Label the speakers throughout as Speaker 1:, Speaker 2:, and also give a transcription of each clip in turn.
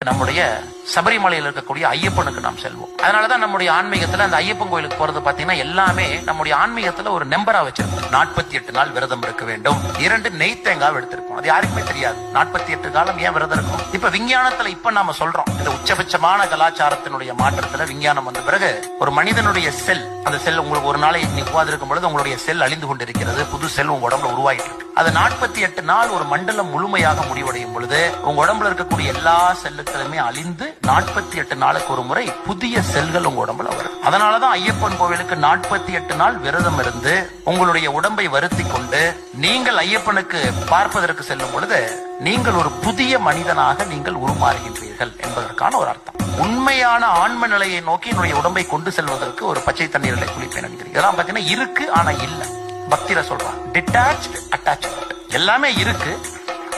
Speaker 1: நம்முடைய சபரிமலையில் இருக்கக்கூடிய ஐயப்பனுக்கு நாம் செல்வோம். அதனாலதான் நம்முடைய ஆன்மீகத்துல அந்த ஐயப்பன் கோயிலுக்கு போறது பாத்தீங்கன்னா எல்லாமே நம்முடைய ஆன்மீகத்துல ஒரு நம்பரா வச்சிருக்கோம். 48 நாள் விரதம் இருக்க வேண்டும். 2 நெய் தேங்காய் எடுத்திருக்கோம். அது யாருக்குமே தெரியாது 48 காலம் ஏன் விரதம் இருக்கும். இப்ப விஞ்ஞானத்துல இப்ப நாம சொல்றோம், இந்த உச்சபட்சமான கலாச்சாரத்தினுடைய மாற்றத்துல விஞ்ஞானம் வந்த பிறகு ஒரு மனிதனுடைய செல், அந்த செல் உங்களுக்கு ஒரு நாளை உட்கார்ந்திருக்கும் பொழுது உங்களுடைய செல் அழிந்து கொண்டிருக்கிறது, புது செல் உங்க உடம்புல உருவாகிட்டு இருக்கு. அது 48 நாள் ஒரு மண்டலம் முழுமையாக முடிவடையும் பொழுது உங்க உடம்புல இருக்கக்கூடிய எல்லா செல்லுக்களுமே அழிந்து 48 நாளுக்கு ஒரு முறை புதிய செல்கள் உங்க உடம்புல வரும். அதனாலதான் ஐயப்பன் கோவிலுக்கு 48 நாள் விரதம் இருந்து உங்களுடைய உடம்பை வருத்தி கொண்டு நீங்கள் ஐயப்பனுக்கு பார்ப்பதற்கு செல்லும் பொழுது நீங்கள் ஒரு புதிய மனிதனாக நீங்கள் உருமாறுகின்றீர்கள் என்பதற்கான ஒரு அர்த்தம். உண்மையான ஆன்ம நிலையை நோக்கி என்னுடைய உடம்பை கொண்டு செல்வதற்கு ஒரு பச்சை தண்ணீரில் குளிப்பேன் என்கிறீங்க. இதெல்லாம் பாத்தீங்கன்னா இருக்கு ஆனா இல்ல. பக்தியில சொல்றான் டிட்டாச்ட் அட்டாச்மெண்ட். எல்லாமே இருக்கு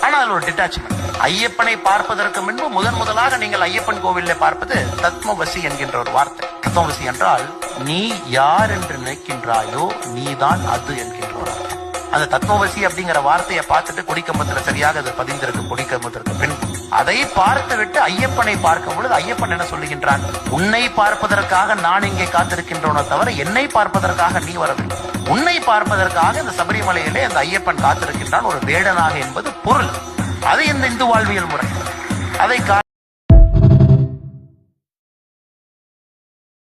Speaker 1: ஆனா அதுல ஒரு டிட்டாச்மெண்ட். ஐயப்பனை பார்ப்பதற்கு முன்பு முதலாக நீங்கள் ஐயப்பன் கோவில்ல பார்ப்பது தத்மவசி என்கின்ற ஒரு வார்த்தை. தத்மவசி என்றால் நீ யார் என்று நினைக்கின்றாயோ நீதான் அது என்கின்ற ஒரு வார்த்தை. அந்த தத்மவசி அப்படிங்கிற வார்த்தையை பார்த்துட்டு கொடிக்கம்பத்துல சரியாக அது பதிந்திருக்கு. கொடிக்கம்பத்திற்கு பின் அதை பார்த்து விட்டு ஐயப்பனை பார்க்கும் பொழுது ஐயப்பன் என்ன சொல்லுகின்றான், உன்னை பார்ப்பதற்காக நான் இங்கே காத்திருக்கின்றோனோ தவிர என்னை பார்ப்பதற்காக நீ வரவில்லை. உன்னை பார்ப்பதற்காக இந்த சபரிமலையிலே அந்த ஐயப்பன் காத்திருக்கின்றான் ஒரு வேடனாக என்பது பொருள். அது இந்த இந்து வாழ்வியல் முறை. அதை